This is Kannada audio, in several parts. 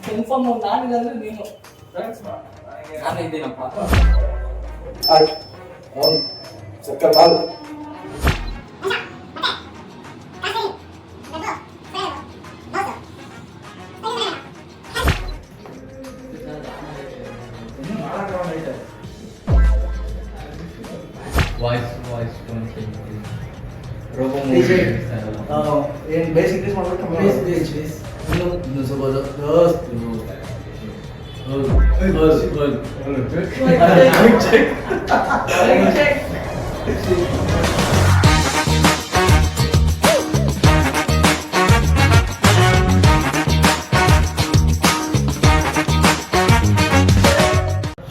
ಕನ್ಫರ್ಮ್ ನಾನಿಲ್ಲ ನೀನು ನಾನು ಇದ್ದೀನಪ್ಪ. ಸಕ್ಕರ್ ಬಾಲ್ ವಾಯ್ಸ್ ರೋಬೋ ಏನು ಬೇಸ್ ಇನ್ಕ್ರೀಸ್ ಮಾಡ್ಬೇಕು ಇನ್ನು ಸ್ವಲ್ಪ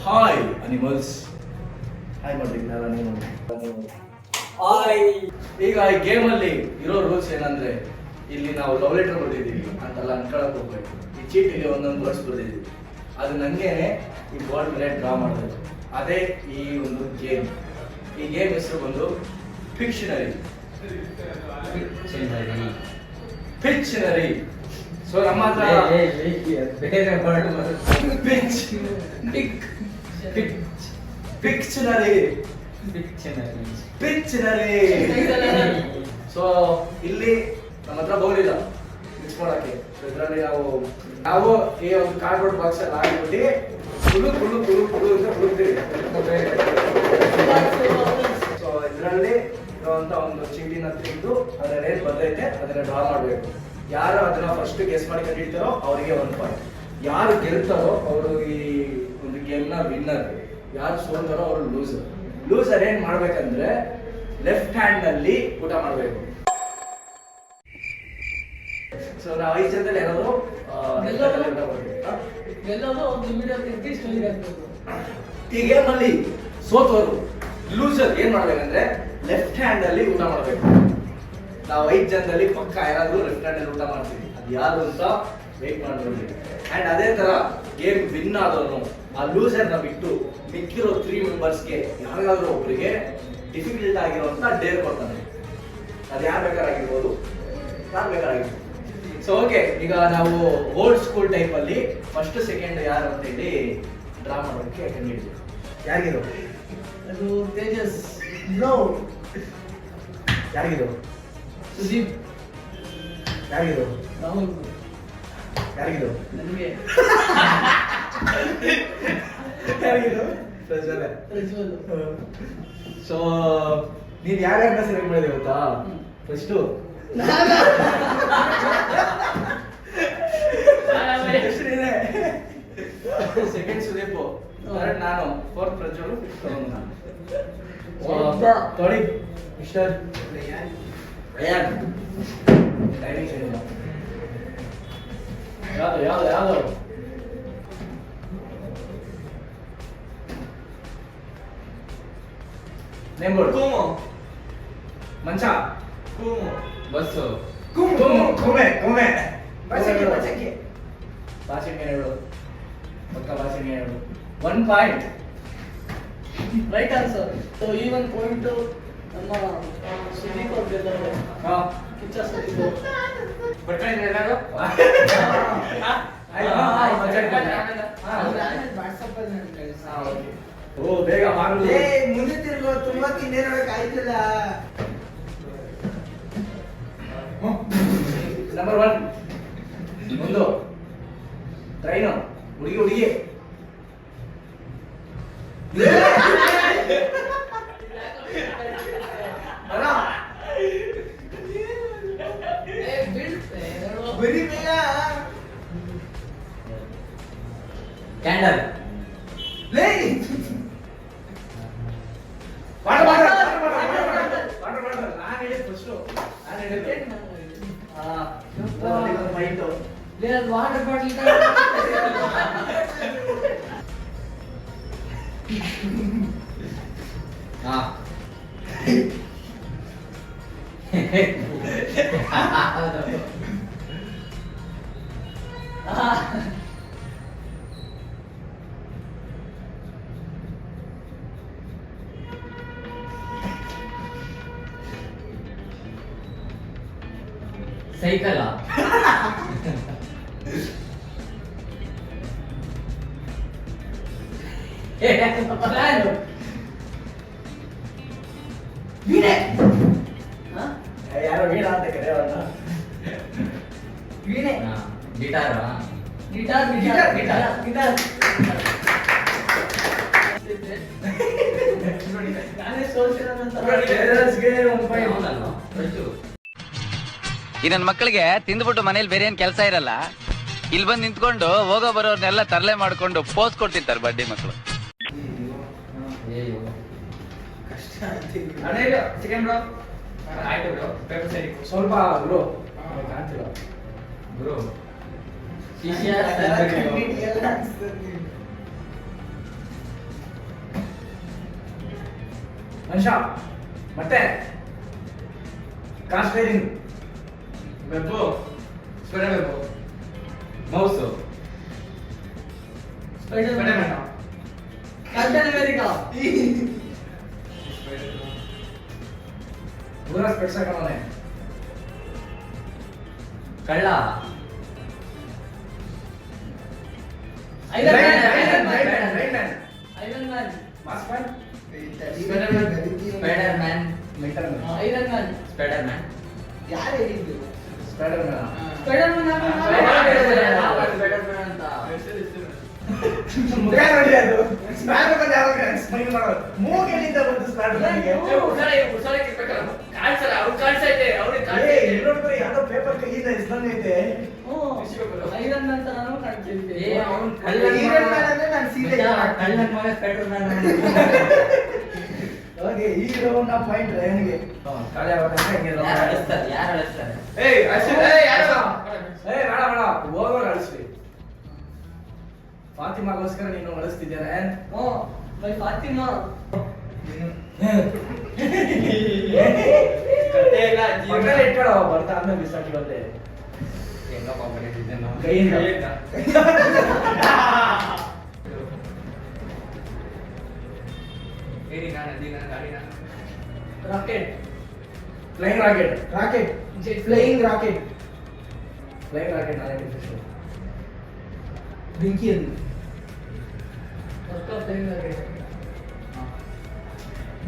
ಹಾಯ್ ಅನಿಮಲ್ಸ್. ಹಾಯ್ ಮಾಡ್ಲಿಕ್ಕೆ ನೀವು ಈಗ ಈ ಗೇಮ್ ಅಲ್ಲಿ ಇರೋ ರೂಲ್ಸ್ ಏನಂದ್ರೆ ಇಲ್ಲಿ ನಾವು ಲವ್ ಲೆಟರ್ ಬರ್ದಿದ್ದೀವಿ ಅಂತೆಲ್ಲ ಅನ್ಕೊಳಕ್ ಹೋಗ್ಬೇಕು. ಈ ಚೀಟಿಗೆ ಒಂದೊಂದು ವರ್ಡ್ಸ್ ಬರ್ದಿದ್ದೀವಿ, ಅದು ನಂಗೇನೆ ಈ ಬೋರ್ಡ್ ಮೇಲೆ ಡ್ರಾ ಮಾಡಬೇಕು. ಅದೇ ಈ ಒಂದು ಗೇಮ್. ಈ ಗೇಮ್ ಹೆಸರು ಬಂದು ಫಿಕ್ಷನರಿ. ಸೊ ನಮ್ಮ ಹತ್ರ ಪಿಕ್ಚನರಿ. ಸೊ ಇಲ್ಲಿ ನಮ್ಮ ಹತ್ರ ಬೋರ್ಡ್ ಇಲ್ಲ ಮಿಕ್ಸ್ ಮಾಡಕ್ಕೆ. ಇದರಲ್ಲಿ ನಾವು ಈ ಒಂದು ಕಾರ್ಡ್ಬೋರ್ಡ್ ಬಾಕ್ಸ್ ಅಲ್ಲಿ ಹಾಕ್ಬಿಟ್ಟು ಅಂತ ಹುಡುಕ್ತೀವಿ. ಸೊ ಇದರಲ್ಲಿ ಇರುವಂತ ಒಂದು ಚೀಟಿನ ತೆಗೆದು ಅದರಲ್ಲಿ ಏನ್ ಬಂದೈತೆ ಅದನ್ನ ಡ್ರಾ ಮಾಡ್ಬೇಕು. ಯಾರು ಅದನ್ನ ಫಸ್ಟ್ ಗೆಸ್ ಮಾಡಿ ಕಂಡಿಡ್ತಾರೋ ಅವರಿಗೆ 1 ಪಾಯಿಂಟ್. ಯಾರು ಗೆಲ್ತಾರೋ ಅವರು ಈ ಒಂದು ಗೇಮ್ ನ ವಿನ್ನರ್. ಯಾರು ಸೋಲ್ತಾರೋ ಅವರು ಲೂಸರ್. ಲೂಸರ್ ಏನ್ ಮಾಡ್ಬೇಕಂದ್ರೆ ಲೆಫ್ಟ್ ಹ್ಯಾಂಡ್ ನಲ್ಲಿ ಊಟ ಮಾಡ್ಬೇಕು. ಸೊ ನಾವು 5 ಜನದಲ್ಲಿ ಏನಾದ್ರು ಈ ಗೇಮ್ ಅಲ್ಲಿ ಸೋತವರು ಲೂಸರ್ ಏನ್ ಮಾಡ್ಬೇಕಂದ್ರೆ ಲೆಫ್ಟ್ ಹ್ಯಾಂಡ್ ಅಲ್ಲಿ ಊಟ ಮಾಡ್ಬೇಕು. ನಾವು 5 ಜನದಲ್ಲಿ ಪಕ್ಕ ಯಾರಾದ್ರೂ ಲೆಫ್ಟ್ ಹ್ಯಾಂಡ್ ಅಲ್ಲಿ ಊಟ ಮಾಡ್ತೀವಿ. ಅದು ಯಾರು ಅಂತ ವೇಟ್ ಮಾಡ್ತೀವಿ. ಅಂಡ್ ಅದೇ ತರ ಗೇಮ್ ವಿನ್ ಆದವನು ಆ ಲೂಸರ್ ನ ಬಿಟ್ಟು ಮಿಕ್ಕಿರೋ 3 ಮೆಂಬರ್ಸ್ಗೆ ಯಾರಿಗಾದ್ರೂ ಒಬ್ಬರಿಗೆ ಡಿಫಿಕಲ್ಟ್ ಆಗಿರುವಂತ ಡೇರ್ ಕೊಡ್ತಾನೆ. ಅದು ಯಾರು ಬೇಕಾಗಿರ್ಬೋದು, ಯಾರು ಬೇಕಾಗಿರ್ಬೋದು. ಸೊ ಓಕೆ, ಈಗ ನಾವು ಓಲ್ಡ್ ಸ್ಕೂಲ್ ಟೈಪ್ ಅಲ್ಲಿ ಫಸ್ಟ್ ಸೆಕೆಂಡ್ ಯಾರು ಅಂತ ಹೇಳಿ ಡ್ರಾ ಮಾಡೋದಕ್ಕೆ ಕಂಡಿದ್ದೀವಿ. ಯಾರಿಗಿರೋ ಅದು ತೇಜಸ್, ಯಾರಿಗಿರೋ ಸುದೀಪ್, ಯಾರಿಗಿರೋ ರಾಹುಲ್, ಯಾರಿಗಿರೋ ನನಗೆ ಯಾರಿಗಿರೋ ಪ್ರಜ್ವಲ್. ಸೊ ನೀನ್ ಯಾರ್ಯಾರನ್ನ ಸೆಲೆಕ್ಟ್ ಮಾಡಿದೆ ಗೊತ್ತಾ? ಫಸ್ಟ್ ಸೆಕೆಂಡ್ ಸುದೀಪ್, ಥರ್ಡ್ ನಾನು, ಫೋರ್ತ್ ಪ್ರಜ್ವಲ್, ಫಿಫ್ತ್ ತೊಳಿ ಮಿಸ್ಟರ್ ರಯಾನ್. ಟೈಮಿಂಗ್ ಸರಿ ಯಾವ್ದು ನೇಮ್ ಬೋರ್ಡ್. ಕೂಮು, ಮಂಚ, ಕೂಮು, ಬಸ್ಸು, ಕೊಮೆ ಬಚ್ಚಕ್ಕೆ. ಭಾಷೆಗೆ ಹೇಳು, ಪಕ್ಕ ಭಾಷೆಗೆ ಹೇಳು. 1 ಪಾಯಿಂಟ್. Right answer. ಸೊ ಈ ಒಂದು ಪಾಯಿಂಟ್ ನಮ್ಮ ಸುದೀಪ್ ಅವ್ರು ಗೆಲ್ಲವ್ರೆ. ಕಿಚ್ಚ ಸುದೀಪ್ ಅವರು. ಬರ್ಕೊಂಡಿದ್ರೆ ಎಲ್ಲರೂ ಓ ಬೇಗ ಮಾಡಿ. ಮುಂದೆ ತಿರ್ಗೋ, ತುಂಬಾ ತಿಂಡಿರೋಕೆ ಆಯ್ತಿಲ್ಲ. ನಂಬರ್ 1 ಒಂದು ಟ್ರೈನು, ಹುಡುಗಿ ಬರೀ ಬೇಗ. ಕ್ಯಾಂಡಲ್, ಲೇ ನಾನು ಹೇಳಿದ ಫಸ್ಟ್. ನಾನು ಹೇಳಿದ mind water bottle. Cycle fan. ವೀಣೆ. ಯಾರೋ ವೀಣಾ ಅಂತ ಕರೆಯೋಣ. ವೀಣೆ. Guitar guitar guitar, guitar guitar. ನಾನೇ ಸೋಲ್ಸಿರೋದಂತ. ಟೆರರ್ಸ್ಗೆ ಒಂದು ಪಾಯಿಂಟ್. ಈ ನನ್ನ ಮಕ್ಕಳಿಗೆ ತಿಂದ್ಬಿಟ್ಟು ಮನೇಲಿ ಬೇರೆ ಏನ್ ಕೆಲಸ ಇರಲ್ಲ, ಇಲ್ಲಿ ಬಂದು ನಿಂತ್ಕೊಂಡು ಹೋಗೋ ಬರೋರ್ನೆಲ್ಲ ತರಲೆ ಮಾಡ್ಕೊಂಡು ಪೋಸ್ ಕೊಡ್ತಿರ್ತಾರೆ ಬಡ್ಡಿ ಮಕ್ಕಳು. Chicken bro. ಆಯ್ತು ಬ್ರೋ, ಪೇಪರ್ ಸರಿ ಸ್ವಲ್ಪ ಬ್ರೋ ಕಾಣ್ತಿಲ್ಲ ಬ್ರೋ. ಕಣ್ಣಿಗೆ ಎಲ್ಲ ಹಾಕ್ಸ್ತಾರೆ ನೀವು. ಮನುಷ್ಯ ಮತ್ತೆ car steering, ವೆಬ್ಬು, spider ವೆಬ್ಬು, mouse, Spiderman. Captain America. ದೂರ ಸ್ಪೆಟ್ಸ್ ಹಾಕೋಣೆ. ಕಳ್ಳ, iron man. Spider man, iron man. Spider man. ಯಾರು ಹೇಳಿದ್ದು? ಸ್ಪೈಡರ್ಮ್ಯಾನ್ ಅಂತ ಮೂಗಿನಿಂದ ಬಂದು ಯಾವ್ದೋ ಪೇಪರ್ ಕೈಯಿಂದ ಇಸ್ದಂಗೈತೆ. ಐರನ್ ಅಂತ ನಾನು ಕಾಣ್ತಿದ್ದೆ. ಹೀರೋಯಿನ್ ಮೇಲೆ ಅಂದ್ರೆ ನಾನು ಸೀರೆ ಕಳ್ಳನ ಮಗ ಸ್ಪೈಡರ್ ಮ್ಯಾನ್. ಓಕೆ, ಈ ರೌಂಡ್ ಪಾಯಿಂಟ್ ರೈನ್ಗೆ. ಕಾಳೆ ಯಾರು ಅಳಿಸ್ತಾರೆ? ಬೇಡ ಹೋಗೋರು ಅಳಿಸ್ರಿ. ಫಾತಿಮಾಗೋಸ್ಕರ ನೀನು ಅಳಿಸ್ತಿದ್ದೇನೆ. ಬೈ ಫಾತಿಮಾ. ಕತೆ ಇಲ್ಲ, ಮಕ್ಕಳು ಇಟ್ಕೊಳ್ಳೋ, ಬರ್ತಾ ಆದ್ಮೇಲೆ ಬಿಸಾಕಿ ಬಂದೆ ಹೆಂಗ ಕಾಂಪಿಟೇಟಿವ್ ಇದೆ ನಾವು. ಕೈಯಿಂದ. ಏರಿ ನಾನು ಅದಿ ನಾನು ಗಾಡಿ ನಾನು. Rocket. Flying rocket. Rocket. Flying rocket. Flying rocket ನಾನೇ ಡಿಫಿಷನ್. ಬೆಂಕಿಯಲ್ಲಿ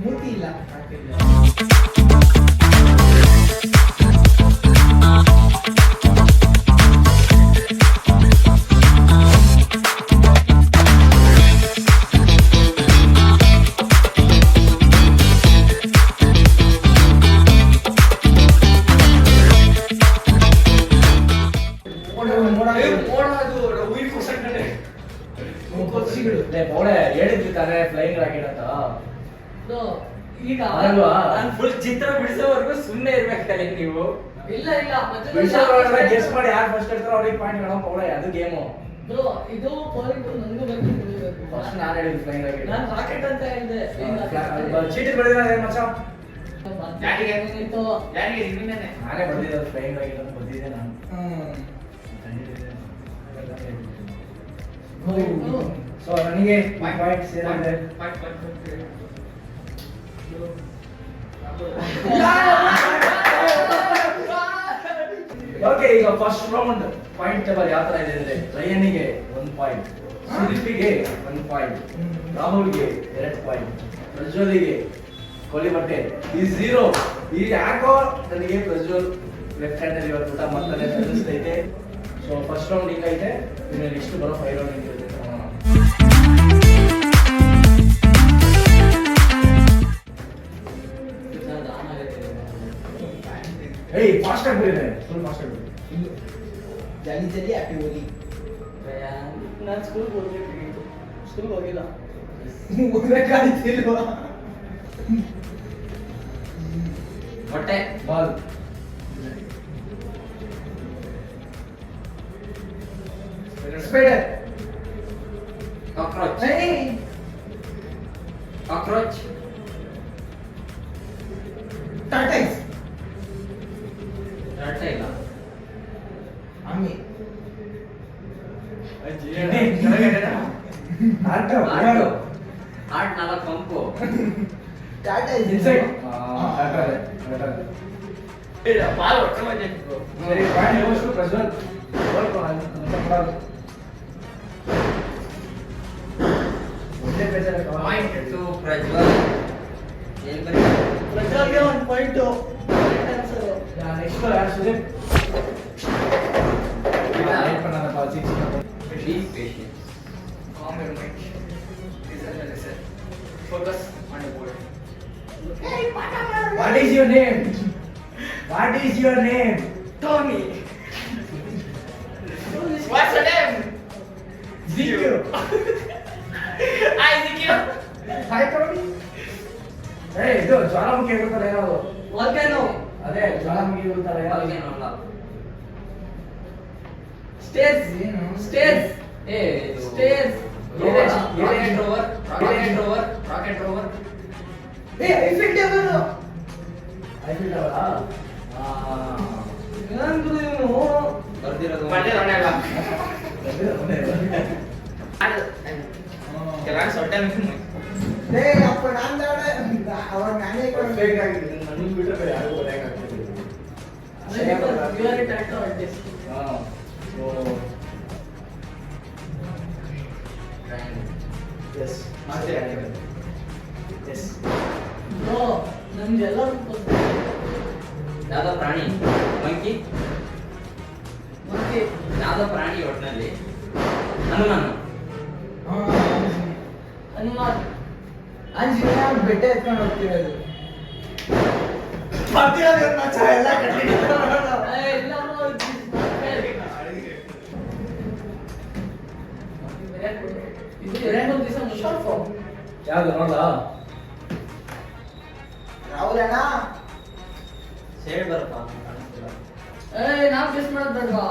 ಮೂತಿ ಇಲ್ಲ ರಾಕೆಟ್. ಮೋಳೆ ಹೇಳಿದ್ವಿ ತಾನೇ ಫ್ಲೈಯಿಂಗ್ ರಾಕೆಟ್ ಅಂತ. ಈಗ ಅಲ್ವಾ? ನಾನು ಫುಲ್ ಚಿತ್ರ ಬಿಡಿಸೋವರೆಗೂ ಸುಮ್ಮನೆ ಇರ್ಬೇಕಲ್ಲ ನೀವು. ಇಲ್ಲ ಗೆಸ್ ಮಾಡಿ ಯಾರು ಫಸ್ಟ್ ಹೇಳ್ತಾರೋ ಅವ್ರಿಗೆ ಪಾಯಿಂಟ್ ಗಳು. ಮೋಳೆ ಅದು ಗೇಮು. ಬ್ರೋ, ಇದು ಪಾಯಿಂಟ್ ನನಗೂ ಬರ್ತಿರ್ಬೇಕು. ಫಸ್ಟ್ ನಾನು ಹೇಳಿದ್ದು ಫ್ಲೈಯಿಂಗ್ ರಾಕೆಟ್. ನಾನು ರಾಕೆಟ್ ಅಂತ ಹೇಳಿದೆ. ಚೀಟಿ ಬರೆದಿಲ್ಲ ಮಚ್ಚ. ಯಾರಿಗೆ? ಏನಿತ್ತು? ಯಾರಿಗೆ ನಿನ್ನೆ ನಾನೇ ಬರ್ದಿದ್ದೆ ಫ್ಲೈಯಿಂಗ್ ರಾಕೆಟ್ ಅಂತ ಬರ್ದಿದ್ದೆ ನಾನು. ಸೊ ನನಗೆ ಪಾಯಿಂಟ್ಸ್ ಏನಿದೆ? ಓಕೆ, ಈಗ ಫಸ್ಟ್ ರೌಂಡ್ ಪಾಯಿಂಟ್ ಟೇಬಲ್ ಯಾವ ತರ ಇದೆ ಅಂದ್ರೆ ರಯನಿಗೆ 1 ಪಾಯಿಂಟ್, ಸುದೀಪಿಗೆ 1 ಪಾಯಿಂಟ್, ರಾಹುಲ್ಗೆ 2 ಪಾಯಿಂಟ್, ಪ್ರಜ್ವಲಿಗೆ ಕೊಲಿ ಬಟ್ಟೆ ಈ 0. ಈ ಯಾಕೋ ನನಗೆ ಪ್ರಜ್ವಲ್ ಲೆಫ್ಟ್ ಹ್ಯಾಂಡ್ ಅಲ್ಲಿ ಇವತ್ತು ಊಟ ಮಾಡ್ತಾನೆ ಅನಿಸ್ತೈತೆ. ಸೊ ಫಸ್ಟ್ ರೌಂಡ್ ಹಿಂಗೈತೆ. ಇನ್ನು ನೆಕ್ಸ್ಟ್ ಬರೋ 5 ರೌಂಡ್ ಹಿಂಗಿರುತ್ತೆ. ಏಯ್ ಫಾಸ್ಟ್ ಆಗಿ ಬರೀ, ಫುಲ್ ಫಾಸ್ಟ್ ಆಗಿ ಬರೀ. ಜಲ್ದಿ ಜಲ್ದಿ ಆಗಿ ಹೋಗಿ. ನಾನು ಸ್ಕೂಲ್ಗೆ ಹೋಗ್ಬೇಕಿತ್ತು. ಸ್ಕೂಲ್ಗೆ ಹೋಗಿಲ್ಲ. ಓದಕ್ಕಾಗ್ತಿಲ್ವಾ? ಹೊಟ್ಟೆ, ಬಾಲ್, ಸ್ಪೈಡರ್. ಕಾಕ್ರೋಚ್, ಏಯ್ ಕಾಕ್ರೋಚ್, ಟಾಟೈಸ್. ಹೊಟ್ಟೆ ಇಲ್ಲ. ಆಮಿ. ಆಟ ಆಟು, ಆಟ್ 4 ಪಂಪು. Tortoise inside. ಇಲ್ಲ, ಬಾಲ್ ಹೊಟ್ಟೆ ಬಂದಿತ್ತು. ಸರಿ, ಪಾಯಿಂಟ್ ಹೋಗ್ಷ್ಟು ಪ್ರಜ್ವಲ್. Point to Prajwal. ಏನ್ ಬರೀ ಪ್ರಜ್ವಲ್ಗೆ ಒಂದು ಪಾಯಿಂಟ್. Right answer. ನೆಕ್ಸ್ಟ್ ಯಾರು ಸುದೀಪ್? ವೇಟ್ பண்ணாதப்பா சீக்கிரம். B patience. Calm your mind. Listen. Focus on the board. What is your name? What is your name? Tony. What's your name? Zikyo. Hi Zikyo. Hi Tony. Hey, ಇದು ಜ್ವಾಲಾಮುಖಿ ಇರುತ್ತಲ್ಲ ಏನದು? ವಾಲ್ಕ್ಯಾನೋ. ಅದೇ ಜ್ವಾಲಾಮುಖಿ ಇರುತ್ತಲ್ಲ ಏನದು? ಅಲ್ಲ ಸ್ಟೇಜ್. ಸ್ಟೇಜ್. ಏ ಸ್ಟೇಜ್. Rocket rover. ಏ ಐಫಿಲ್ ಟವರ್. ಐಫಿಲ್ ಟವರಾ? ಏನಂದ್ರು ಇವನು? ಬರ್ದಿರೋದು ಕೆಲವು ಸೊಟ್ಟೆ ಲೇ ಅಪ್ಪ ನಾನು ದಾಡ ಅವರ ನಾನೇ ಪರ್ಫೆಕ್ಟ್ ಆಗಿದೆ. ನನಗೆ ಬಿಟ್ಟರೆ ಬೇರೆ ಯಾರಿಗೂ ಬರೆಯಕ್ಕಾಗ್ತಿಲ್ಲ. You are a tattoo artist. ಹಾ. ಸೊ ಎಸ್ ಎಸ್ Bro, ನಮ್ಗೆಲ್ಲರೂ ಗೊತ್ತು. ಯಾವ್ದೋ ಪ್ರಾಣಿ ಮಂಕಿ. ಮತ್ತೆ ಯಾವ್ದೋ ಪ್ರಾಣಿ ಒಟ್ಟಿನಲ್ಲಿ ಹನುಮಾನ. ಹನುಮಾನ್. ಅಂಜಿನ ಬೆಟ್ಟ ಎತ್ಕೊಂಡು ಹೋಗ್ತಿರೋದು. ಬರ್ತಿರೋದು ಮಚ್ಚ ಎಲ್ಲ ಕಟ್ಟಿ. ಏ, ಇಲ್ಲ bro, it is not fair. ಇದು ಎರಡು ದಿವಸ ಮುಷಾಫ್. ಯಾವ್ದು ನೋಡ್ಲಾ? ರಾಹುಲಣ್ಣ ಸೇಡ್ ಬರಪ್ಪ ಕಾಣಿಸ್ತಿಲ್ಲ. ಏ, ನಾವ್ ಗೆಸ್ ಮಾಡೋದ್ ಬೇಡ್ವಾ?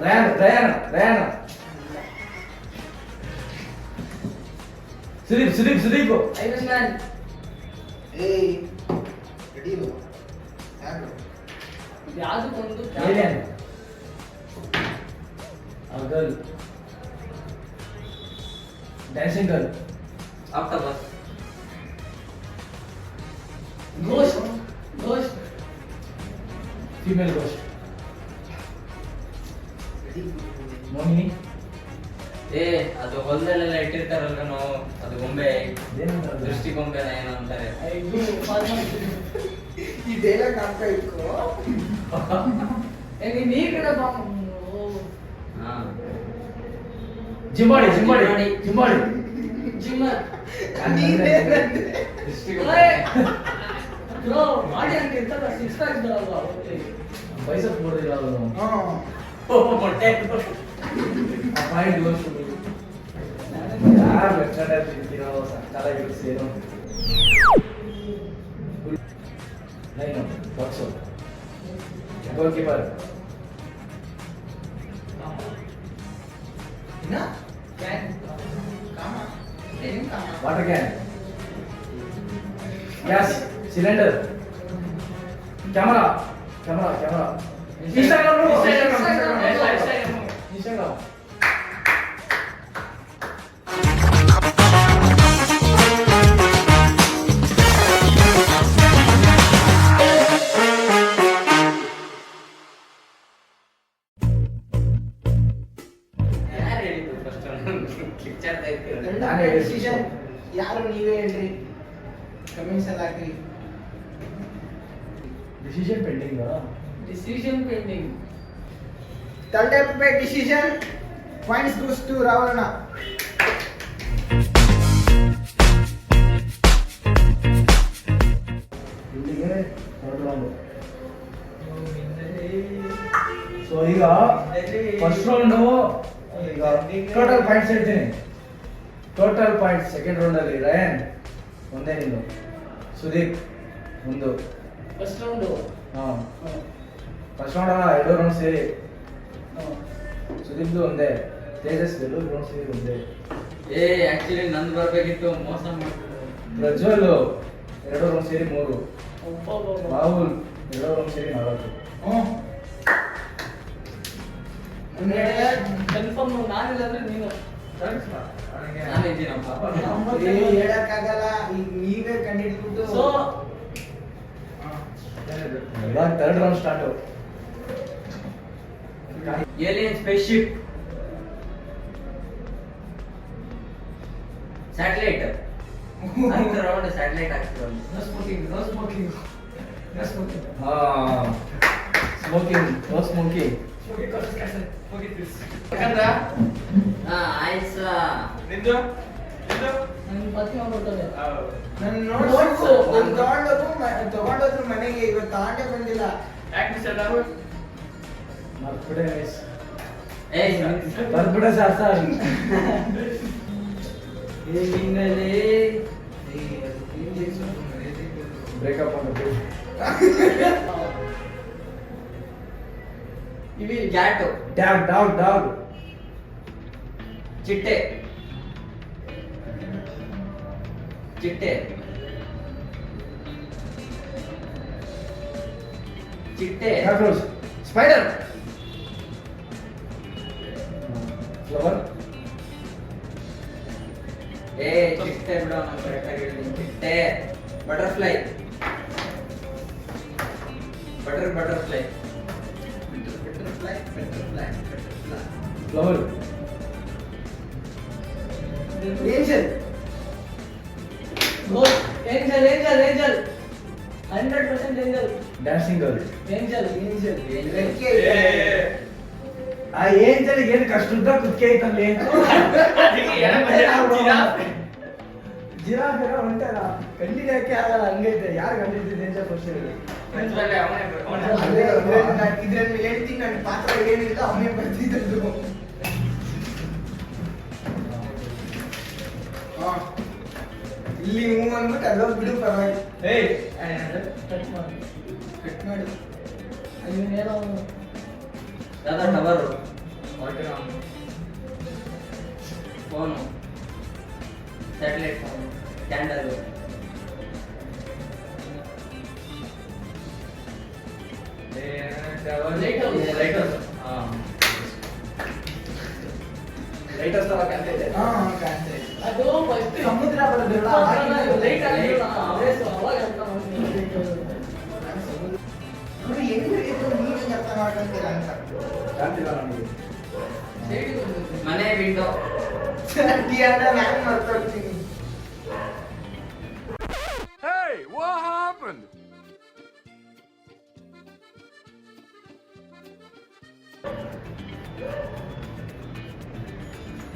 Ryan Sudeep iron man. ಏಯ್ ರೆಡಿಯೋ ಯಾರು ಯಾವ್ದಕ್ಕೊಂದು alien girl dancing girl octopus. Ghost. Female ghost Mohini ಏ ಅದು ಹೊಲದಲ್ಲೆಲ್ಲ ಇಟ್ಟಿರ್ತಾರಲ್ಲ ನಾವು, ಅದು ಗೊಂಬೆ, ಏನಂತಾರೆ? ದೃಷ್ಟಿ ಗೊಂಬೆನ ಏನೋ ಅಂತಾರೆ. ಇದು ಫಾರ್ಮಲ್. ಈ ಡೈಲಾಗ್ ನಾಲ್ಕ ಇಟ್ಕೋ. ಏ, ನೀನ್ ಈ ಕಡೆ ಬಾ. ಹಾ ಜಿಂಬಾಡಿ ಜಿಮ್ಮರ್. ದೃಷ್ಟಿ ಗೊಂಬೆ. ಬ್ರೋ, ಬಾಡಿ ಅಂತ ಇರ್ತಲ್ಲ, ಸಿಕ್ಸ್ ಪ್ಯಾಕ್ಸ್ ಬರಲ್ವಾ? ಬೈಸಪ್ ನೋಡಿಲ್ಲ ಅವನು. ಮೊಟ್ಟೆ. ಆ ಪಾಯಿಂಟ್ ಗೋಸ್ಟ್ ಯಾರು ಲೆಫ್ಟ್ ತಿಂತೀರೋ ಸಕ್ಕತ್ತಾಗಿ ಸೇರು. ಲೈನು ಬಾಕ್ಸು ಗೋಲ್ ಕೀಪರ್ ಇನ್ನ ಕ್ಯಾನ್. ಕಾಮ ಏನ್ ಕಾಮ water can gas cylinder camera Instagram ಯಾರು ಹೇಳಿದ್ದು ಫಸ್ಟ್ ಕಿಚ್ಚಾಡ್ತಾ ಇರ್ತೀರ? ನಾನೇ ಹೇಳಿದ್ದು. ಡಿಸಿಷನ್ ಯಾರು ನೀವೇ ಹೇಳ್ರಿ, ಕಮೆಂಟ್ಸ್ ಅಲ್ಲಿ ಹಾಕಿ. Decision pending decision pending. Third episode decision points goes to Ravana. ಇಲ್ಲಿಗೆ ಥರ್ಡ್ ರೌಂಡ್. ಸೊ ಈಗ ಫಸ್ಟ್ ರೌಂಡ್ ಈಗ ಟೋಟಲ್ ಪಾಯಿಂಟ್ಸ್ ಹೇಳ್ತೀನಿ. ಟೋಟಲ್ ಪಾಯಿಂಟ್ಸ್ ಸೆಕೆಂಡ್ ರೌಂಡ್ ಅಲ್ಲಿ ರಯನ್ ಒಂದೇ, ನಿಂದು ಸುದೀಪ್ ಒಂದು. First round. ಫಸ್ಟ್ ರೌಂಡ್ ಅಲ್ಲ, ಎರಡು ರೌಂಡ್ ಸೇರಿ. ಸುದೀಪ್ದು ಒಂದೇ, ತೇಜಸ್ ಎರಡು ರೌಂಡ್ ಸೇರಿ ಒಂದೇ. ಏ ಆಕ್ಚುಲಿ ನಂದು ಬರ್ಬೇಕಿತ್ತು, ಮೋಸ ಮಾಡ್ಬಿಟ್ಟು. ಪ್ರಜ್ವಲ್ ಎರಡು ರೌಂಡ್ ಸೇರಿ 3. ರಾಹುಲ್ ಎರಡು ರೌಂಡ್ ಸೇರಿ 4. ಕನ್ಫರ್ಮ್ ನಾನಿಲ್ಲ ಅಂದ್ರೆ ನೀನು. ನಾನು ಇದ್ದೀನಪ್ಪ. ಹೇಳಕ್ಕಾಗಲ್ಲ, ಈಗ ನೀವೇ ಕಂಡಿಡ್ಬಿಟ್ಟು. ಸೊ ಇವಾಗ third round start. Alien spaceship. Satellite ಅಂತ ರೌಂಡ್ ಸ್ಯಾಟಲೈಟ್ ಆಗ್ತದೆ ಒಂದು. No smoking, no smoking. No smoking. Smoking no smoking. Smoking causes cancer. Forget this. ಆಯ್ತು ನಿಂದು ನನ್ನ ಪತಿ ಮಾಡ್ಬಿಟ್ಟಾರೆ. ನನ್ನ Notes. ತಗೊಂಡೋದ್ರು ಮನೆಗೆ ಇವತ್ತು ಆಂಟೆ ಬಂದಿಲ್ಲ. ಮರ್ಬಿಡೆ ಗೈಸ್. ಏಯ್ ಮರ್ಬಿಡೆ ಸರ್ ಸರ್. ಬ್ರೇಕಪ್ ಅಂತ EV Kat dog dog dog. ಚಿಟ್ಟೆ ಚಿಟ್ಟೆ ಚಿಟ್ಟೆ ಕಾಕ್ರೋಚ್. ಸ್ಪೈಡರ್. ಫ್ಲವರ್. ಏ ಚಿಟ್ಟೆ ಬಿಡೋ ನಾನು ಕರೆಕ್ಟಾಗಿ ಹೇಳ್ತೀನಿ ಚಿಟ್ಟೆ butterfly butterfly flower. Angel. Angel angel angel 100% angel dancing girl. Angel angel ರೆಕ್ಕೆ. ಆ ಏಂಜಲ್ ಏನು ಕಷ್ಟ ಉದ್ದ ಕುಕ್ಕೆ ಐತಲ್ಲಿ. ಜಿರಾಫ್ ಏನೋ ಹೊಂಟಲ್ಲ ಕಂಡಿಡಿಯಕ್ಕೆ ಆಗಲ್ಲ ಹಂಗೈತೆ. ಯಾರು ಕಂಡಿದ್ದಿದ್ದು ಏಂಜಲ್ ಫಸ್ಟ್ ಹೇಳಿ. ಇದ್ರಲ್ಲಿ ಹೇಳ್ತೀನಿ ನನ್ನ ಪಾತ್ರ ಏನಿಲ್ಲ ಅವನೇ ಬರ್ತಿದ್ದದ್ದು. ಇಲ್ಲಿ ಹೂ ಅಂದ್ಬಿಟ್ಟು ಅಲ್ಲೋಗಿ ಬಿಡು ಪರವಾಗಿ. ಕಟ್ ಮಾಡಿ ಕಟ್ ಮಾಡಿ. ಇವನೇನೋ ಯಾವ್ದೋ tower phone satellite phone candle lighters ತರ ಕಾಣ್ತಾ ಇದೆ. ಹಾ ಕಾಣ್ತಾ ಇದೆ. ಅದು ಫಸ್ಟ್ ಸಮುದ್ರ ಬರೋದಿಲ್ಲ. ಲೈಟ್ ಆಗಿಲ್ಲ ಅವಾಗ ಅರ್ಥ ಮಾಡ್ತೀನಿ. ನೋಡಿ ಹೆಂಗ್ ಹೇಳಿದ್ರು ನೀವೇನ್ ಅರ್ಥ ಮಾಡ್ಕೊಂತೀರ ಅಂತ. ಕಾಣ್ತಿಲ್ಲ ನನಗೆ. ಮನೆ ವಿಂಡೋ ಟೀ ಅಂತ ನಾನು ಮಾತಾಡ್ತೀನಿ.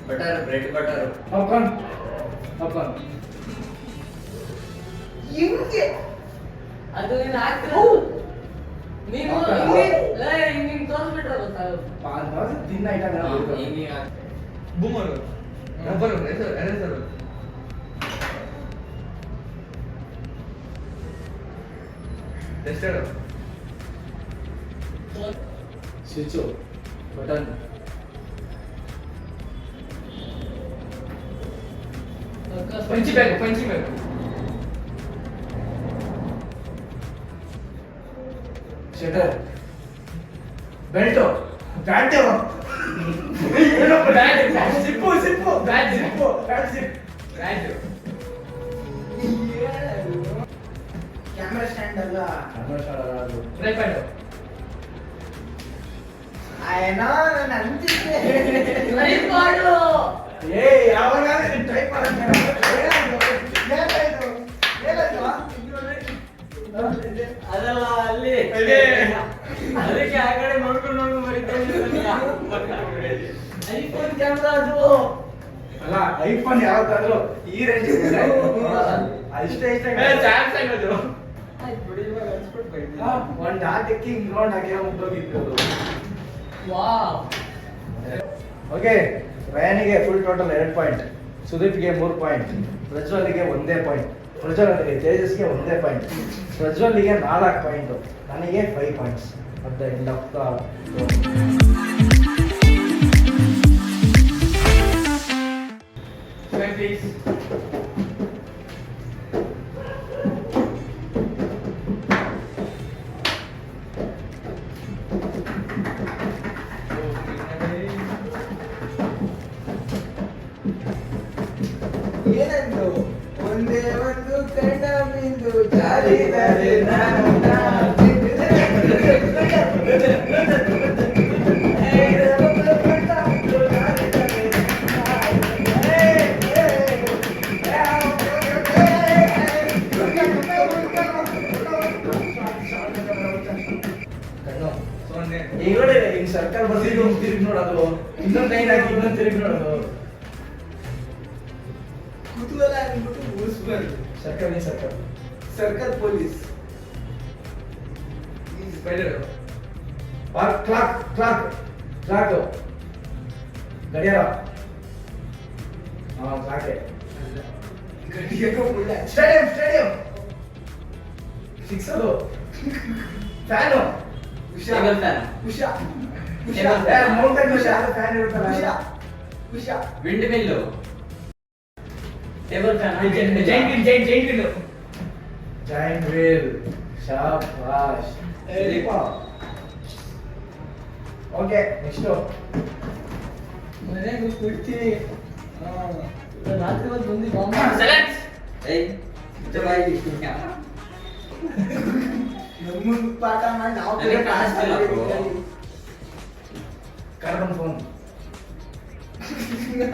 Butter bread butter popcorn. Popcorn. ಹೆಂಗೆ ಅದು ನೀನು ಹಾಕ್ತಿರೋ ನೀನು ಹಿಂಗೆ ತೋರಿಸ್ಬಿಟ್ರೆ ಗೊತ್ತಾಗುತ್ತೆ. ತಿನ್ನ ಐಟಮ್ ಹಿಂಗೆ ಬೂಮರ್. Switch button. ಪಂಚಿಬೇಕು. ಶಟರ್. ಬೆಲ್ಟು. ಬ್ಯಾಟು. ಸಿಪ್ಪು. ಕ್ಯಾಮ್ರಾ ಸ್ಟ್ಯಾಂಡ್ ಅಲ್ಲ. ಏನೋ ನಾನು ಅಂತಿದ್ದೆ. ಲೈಟ್ ಮಾಡು ಏ ಯಾವಾಗ ಟ್ರೈ ಮಾಡಕ್ಕೆ ಅದಲ್ಲ ಅಲ್ಲಿ ಅದಕ್ಕೆ ಆ ಕಡೆ ನೋಡ್ಕೊಂಡು ಐಫೋನ್ ಕ್ಯಾಮ್ರಾ ಅದು. ಅಲ್ಲ ಐಫೋನ್ ಯಾವತ್ತಾದ್ರೂ ಈ ರೇಂಜ್ ಅಷ್ಟೇ ಆಯ್ತು ಬಿಡಿ ಇವಾಗ ಅನ್ಸ್ಬಿಟ್ಟು ಒಂದ್ ಡಾಟಕ್ಕೆ ಹಿಂಗ್ ರೌಂಡ್ ಹಾಕಿ ಮುಗ್ದೋಗಿತ್ತು. ವಾವ್. ಓಕೆ, ರಯಾನಿಗೆ ಫುಲ್ ಟೋಟಲ್ 2 ಪಾಯಿಂಟ್, ಸುದೀಪ್ಗೆ 3 ಪಾಯಿಂಟ್, ಪ್ರಜ್ವಲ್ಗೆ 1 ಪಾಯಿಂಟ್, ತೇಜಸ್ಗೆ 1 ಪಾಯಿಂಟ್, ಪ್ರಜ್ವಲ್ಗೆ 4 ಪಾಯಿಂಟ್, ನನಗೆ 5 points at the end of the please ಏನಂದು ಒಂದೇ ಒಂದು ಕಂಡ ಬಿಂದು ಜಾರಿದರೆ ಮಾಡೋದು, ಇನ್ನೊಂದು ಕೈ ಹಾಕಿ ಇನ್ನೊಂದು ತಿರುಗಿ ನೋಡೋದು. ಕುತೂಹಲ ಅಂದ್ಬಿಟ್ಟು ಮುಗಿಸ್ಬಾರ್ದು. Circle police. ಸ್ಪೈಡರ್. ಕ್ಲಾಕ್ ಗಡಿಯಾರ. ಕ್ಲಾಕೆ. Stadium sixer. Fan. Table fan, Usha. Mountain fan ಇರುತ್ತಲ್ಲ. Usha. Windmill, table fan, giant wheel. ಶಾಬಾಷ್. Okay next. ಮನೆಗೆ ಕೊಡ್ತೀನಿ. ರಾತ್ರಿ ಹೊತ್ತು ಬಂದು ಬಾಂಬ್ ಸೆಲೆಕ್ಟ್. ಏಯ್ ನಮ್ಮನ್ನ ಪಾಠ ಮಾಡಿ ನಾವು ನನಗೆ ಕಾಣಿಸ್ತಿಲ್ಲ bro. Carbon phone.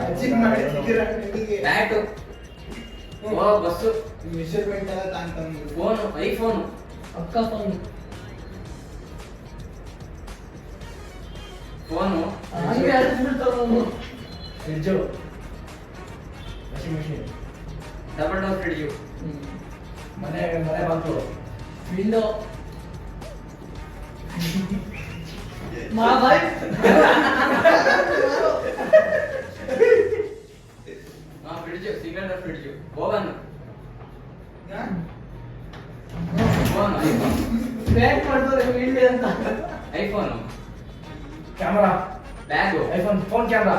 ಅಜ್ಜಿ ಮಾಡ್ತಿದ್ದೀರಾ ನನಗೆ. ಬ್ಯಾಟು, ಓ ಬಸ್ಸು, ಮೆಷರ್ಮೆಂಟ್ ಎಲ್ಲ ತಾಂತಂದ್ರು. ಫೋನು, ಐಫೋನು, ಅಕ್ಕ ಫೋನ್ ಫೋನು, ಹಂಗೆ ಅಳಿಸ್ಬಿಡ್ತಾವ ಅವನು. Fridge. Washing machine. Double door fridge, ಮನೆ ಬಾಕ್ಲು. ವಿಂಡೋ ಮಾ boy fridge, single door fridge, oven, ಹಾ? ಫೋನ್, ಐಫೋನ್, ಬ್ಯಾಗ್ ಮಾಡ್ತಾರೆ ವಿಂಡೋ ಅಂತ. IPhone, camera. Bag, iPhone phone camera.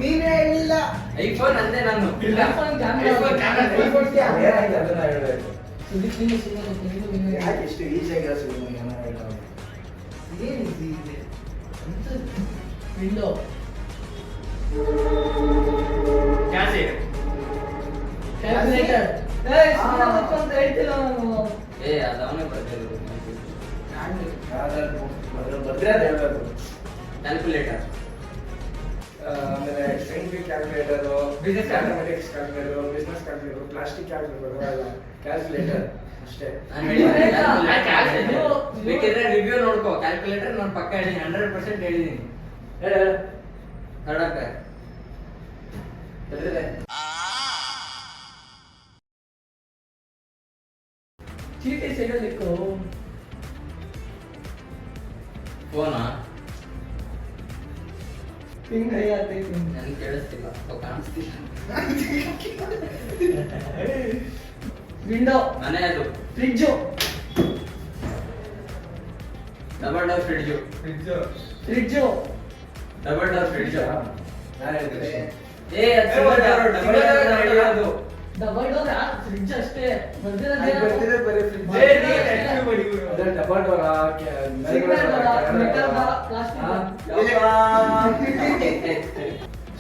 ನೀನೇ ಹೇಳಿಲ್ಲ. ಐಫೋನ್ ಅಂದೆ ನಾನು. IPhone camera. IPhone camera. IPhone camera. ಏನಾಯ್ತು ಅದನ್ನ ಹೇಳ್ಬೇಕು. ಸುದೀಪ್ ನಿಂಗೆ ಸಿಗೋದು ಯಾಕೆ ಇಷ್ಟು ಈಸಿಯಾಗಿ ಹೇಳ್ಸಿದ್ರು ಏನೋ ಹೇಳ್ತಾರೆ. ಏನಿದೆ ಇದೆ? Window cassette, calculator. ಸುಮ್ಮನೆ ಅಂತ ಹೇಳ್ತಿಲ್ಲ ನಾನು. ಏ ಅದು ಅವನೇ ಬರ್ತಿರೋದು. ಬರ್ದ್ರೆ ಅದು ಹೇಳ್ಬೇಕು. ಕ್ಯಾಲ್ಕುಲೇಟರ್, ಆಮೇಲೆ scientific calculator, business mathematics calculator, business calculator, plastic calculator, calculator ಅಷ್ಟೇ. ನಾನು ಹೇಳಿದ್ದೀನಿ ಬೇಕಿದ್ರೆ ರಿವ್ಯೂ ನೋಡ್ಕೋ. ಕ್ಯಾಲ್ಕುಲೇಟರ್ ನಾನು ಪಕ್ಕ ಹೇಳಿದ್ದೀನಿ, 100% ಹೇಳಿದ್ದೀನಿ. ಹೇಳ ನೋಡಕ್ಕೆ ಚೀಟಿ ಸಿಗಲಿಕ್ಕು ಫೋನಾ ಹಿಂಗ್ ಕೈ ಆಗ್ತೈತಿ. ನನ್ಗೆ ಕೇಳಿಸ್ತಿಲ್ಲ ಅಥವಾ ಕಾಣಿಸ್ತಿಲ್ಲ. ವಿಂಡೋ ಮನೆ ಅದು, fridge double door fridge, fridge double door fridge. ನಾನು ಹೇಳಿದ್ರೆ ಏ ಅದು single door, double door ಹೇಳಿರೋದು. ಡಬಲ್ ಡೋರ್ ಫ್ರಿಡ್ಜ್ ಅಷ್ಟೇ ಬರ್ದಿರೋದು ಅಲ್ಲಿ ಬರ್ತಿರೋದು ಬರೀ fridge. ಏ, ನೀ actually ಬರೀ ಅದೇ double door signal door metal door plastic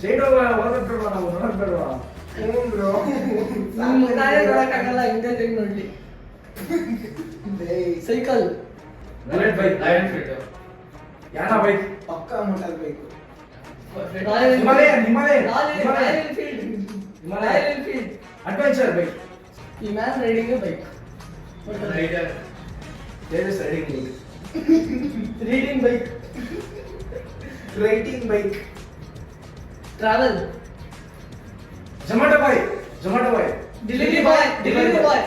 side ಹೋಗ್ಬೇಡ್ವಾ ನಾವು ನೋಡಬೇಡ್ವಾ. ಹ್ಞೂ ಬ್ರೋ. ನಾನೇ ನೋಡಕ್ಕಾಗಲ್ಲ ಹಿಂದೆ ತೆಗ್ ನೋಡ್ಲಿ. ಸೈಕಲ್ ಬುಲೆಟ್ ಬೈಕ್, ಯಾನ ಬೈಕ್, ಪಕ್ಕ ಮೋಟಾರ್ ಬೇಕು. Himalayan Royal Enfield adventure bike, ಈ man riding bike, Tejas riding bike, reading bike, writing bike, travel, Zomato boy, delivery boy, delivery boy.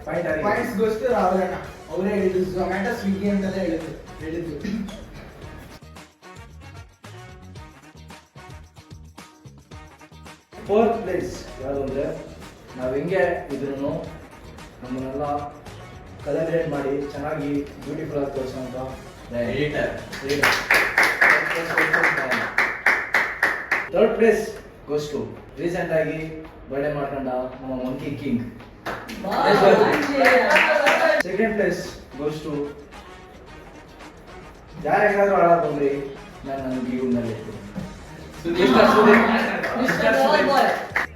Point ಆಗಿ ಪಾಯಿಂಟ್ಸ್ ಗೋಸ್ಕರ ರಾಹುಲಣ್ಣ ಅವರೇ ಹೇಳಿದ್ದು. ಝೊಮ್ಯಾಟೊ ಸ್ವಿಗ್ಗಿ ಅಂತೆಲ್ಲ ಹೇಳಿದ್ದು. ಫೋರ್ತ್ ಪ್ಲೇಸ್ ಯಾವುದು ಅಂದರೆ ನಾವು ಹೆಂಗೆ ಇದ್ರೂ ನಮ್ಮನ್ನೆಲ್ಲ ಕಲರ್ ಮಾಡಿ ಚೆನ್ನಾಗಿ ಬ್ಯೂಟಿಫುಲ್ ಆಗಿ ತೋರಿಸೋಂಥ editor. Third place goes to recent ಆಗಿ ಬರ್ಡೇ ಮಾಡ್ಕೊಂಡ ನಮ್ಮ monkey king. Second place goes to ಯಾರು ಹೆಂಗಾದ್ರೂ ಆಡೋದು ಬಂದ್ರಿ ನಾನು ನನಗೆ ಇವನ್ನಲ್ಲಿ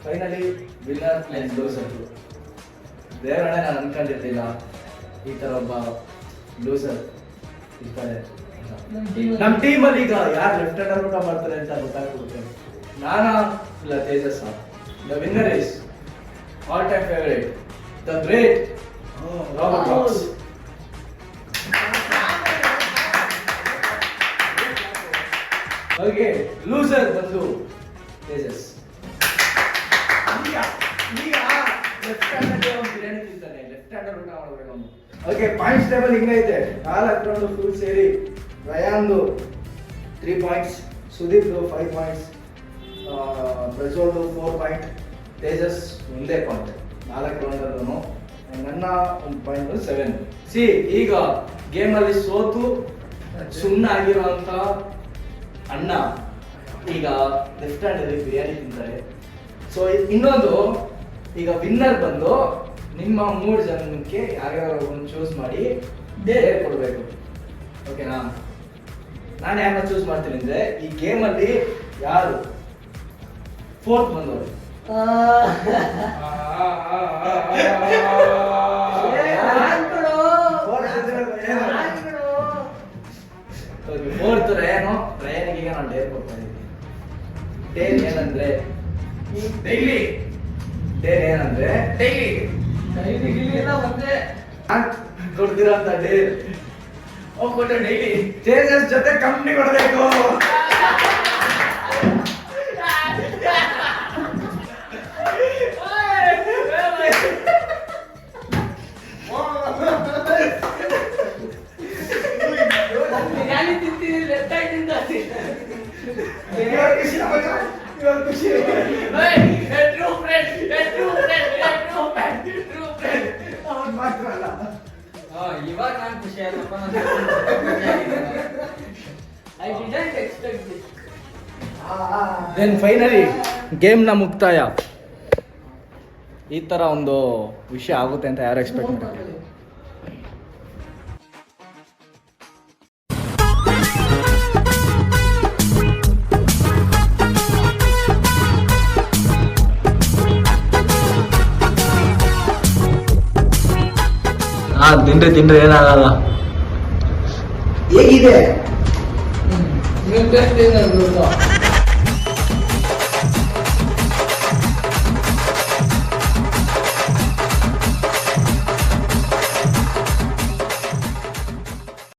ಫೈನಲಿ ವಿನ್ನರ್ ಪ್ಲೇಸ್ ಲೂಸರ್. ದೇವರಣ್ಣ ನಾನು ಅನ್ಕೊಂಡಿರ್ಲಿಲ್ಲ ಈ ತರ ಒಬ್ಬ ಲೂಸರ್ ಇರ್ತಾರೆ. ನಮ್ಮ ಟೀಮಲ್ಲಿ ಈಗ ಯಾರು ಲೆಫ್ಟ್ ಹ್ಯಾಂಡರ್ ಊಟ ಮಾಡ್ತಾರೆ ಅಂತ ಗೊತ್ತಾಗ್ಬಿಡುತ್ತೆ. ನಾನಾ ಇಲ್ಲ Tejas. The winner is all time favourite the great Robert rocks. Okay, loser ಬಂದು ತೇಜಸ್. ಈಗ ಲೆಫ್ಟ್ ಹ್ಯಾಂಡ್ ಅವ್ನು ಬಿರಿಯಾನಿ ತಿಂತಾನೆ, ಲೆಫ್ಟ್ ಹ್ಯಾಂಡ್ ಊಟ ಮಾಡ್ಬೇಕು ಅವನು. ಓಕೆ, ಪಾಯಿಂಟ್ಸ್ ಟೇಬಲ್ ಹಿಂಗೈತೆ. 4 ರೌಂಡ್ ಫುಲ್ ಸೇರಿ ರಯಾಂದು 3 ಪಾಯಿಂಟ್ಸ್, ಸುದೀಪ್ 5 ಪಾಯಿಂಟ್ಸ್, ಪ್ರಜ್ವಲ್ದು 4 ಪಾಯಿಂಟ್, ತೇಜಸ್ 1 ಪಾಯಿಂಟ್ 4 ರೌಂಡಲ್ಲೂ. ನನ್ನ 1 ಪಾಯಿಂಟ್ 7. ಸಿ, ಈಗ ಗೇಮಲ್ಲಿ ಸೋತು ಸುಮ್ಮನಾಗಿರುವಂತ ಅಣ್ಣ ಈಗ ಲೆಫ್ಟ್ ಹ್ಯಾಂಡಲ್ಲಿ ಬಿರಿಯಾನಿ ತಿಂತಾರೆ. ಸೊ ಇನ್ನೊಂದು, ಈಗ ವಿನ್ನರ್ ಬಂದು ನಿಮ್ಮ 3 ಜನಕ್ಕೆ ಯಾರ್ಯಾರು ಒಬ್ಬನು ಚೂಸ್ ಮಾಡಿ ಬೇರೆ ಕೊಡಬೇಕು. ಓಕೆನಾ? ನಾನು ಯಾರನ್ನ ಚೂಸ್ ಮಾಡ್ತೀನಿ ಅಂದ್ರೆ, ಈ ಗೇಮಲ್ಲಿ ಯಾರು 4th ಬಂದವರು ರಯಾನಿಗೆ ಈಗ ನಾನು ಡೇರ್ ಕೊಡ್ತಾ ಇದ್ದೀನಿ. ಡೇರ್ ಏನಂದ್ರೆ ಡೈಲಿ ಕೊಡ್ತಿರೋಂತ ಡೇರ್ ಕೊಟ್ಟು ಡೈಲಿ ತೇಜಸ್ ಜೊತೆ ಕಂಪ್ನಿ ಕೊಡಬೇಕು. ಬಿರಿಯಾನಿ ತಿಂತೀನಿ ಲೆಫ್ಟ್ ಹ್ಯಾಂಡ್ ಖುಷಿ ಇವಾಗ ನಾನು ಖುಷಿ ಆಯ್ತಪ್ಪ. I didn't expect this. Then finally ಗೇಮ್ನ ಮುಕ್ತಾಯ. ಈ ತರ ಒಂದು ವಿಷಯ ಆಗುತ್ತೆ ಅಂತ ಯಾರು ಎಕ್ಸ್ಪೆಕ್ಟ್ ಮಾಡ್ತಾರೆ? ತಿಂದ್ರೆ ಏನಾಗಲ್ಲ. ಹೇಗಿದೆ? ನಿಮ್ಗೆ ಗೊತ್ತಾ?